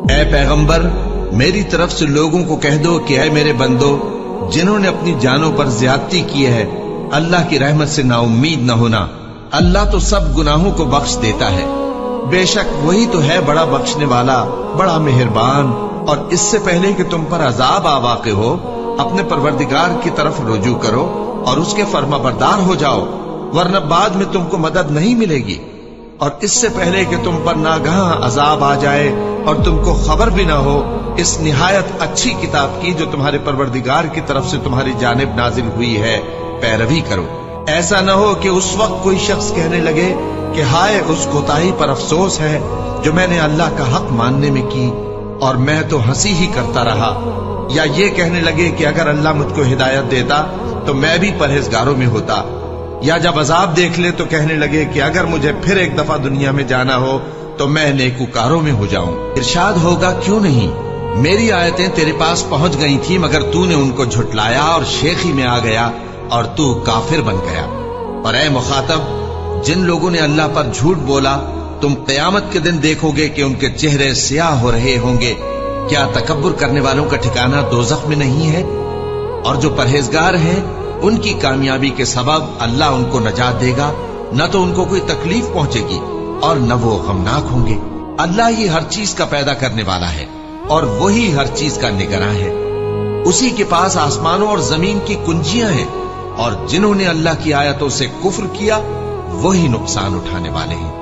اے پیغمبر، میری طرف سے لوگوں کو کہہ دو کہ اے میرے بندو، جنہوں نے اپنی جانوں پر زیادتی کی ہے، اللہ کی رحمت سے نا امید نہ ہونا۔ اللہ تو سب گناہوں کو بخش دیتا ہے، بے شک وہی تو ہے بڑا بخشنے والا، بڑا مہربان۔ اور اس سے پہلے کہ تم پر عذاب آ واقع ہو، اپنے پروردگار کی طرف رجوع کرو اور اس کے فرما بردار ہو جاؤ، ورنہ بعد میں تم کو مدد نہیں ملے گی۔ اور اس سے پہلے کہ تم پر ناگہاں عذاب آ جائے اور تم کو خبر بھی نہ ہو، اس نہایت اچھی کتاب کی جو تمہارے پروردگار کی طرف سے تمہاری جانب نازل ہوئی ہے پیروی کرو۔ ایسا نہ ہو کہ اس وقت کوئی شخص کہنے لگے کہ ہائے اس کوتاہی پر افسوس ہے جو میں نے اللہ کا حق ماننے میں کی، اور میں تو ہنسی ہی کرتا رہا، یا یہ کہنے لگے کہ اگر اللہ مجھ کو ہدایت دیتا تو میں بھی پرہیزگاروں میں ہوتا، یا جب عذاب دیکھ لے تو کہنے لگے کہ اگر مجھے پھر ایک دفعہ دنیا میں جانا ہو تو میں نیکوکاروں میں ہو جاؤں۔ ارشاد ہوگا کیوں نہیں، میری آیتیں تیرے پاس پہنچ گئی تھی مگر تو نے ان کو جھٹلایا اور شیخی میں آ گیا اور تو کافر بن گیا۔ اور اے مخاطب، جن لوگوں نے اللہ پر جھوٹ بولا، تم قیامت کے دن دیکھو گے کہ ان کے چہرے سیاہ ہو رہے ہوں گے۔ کیا تکبر کرنے والوں کا ٹھکانہ دوزخ میں نہیں ہے؟ اور جو پرہیزگار ہیں ان کی کامیابی کے سبب اللہ ان کو نجات دے گا، نہ تو ان کو کوئی تکلیف پہنچے گی اور نہ وہ غمناک ہوں گے۔ اللہ ہی ہر چیز کا پیدا کرنے والا ہے اور وہی ہر چیز کا نگراں ہے۔ اسی کے پاس آسمانوں اور زمین کی کنجیاں ہیں، اور جنہوں نے اللہ کی آیتوں سے کفر کیا وہی نقصان اٹھانے والے ہیں۔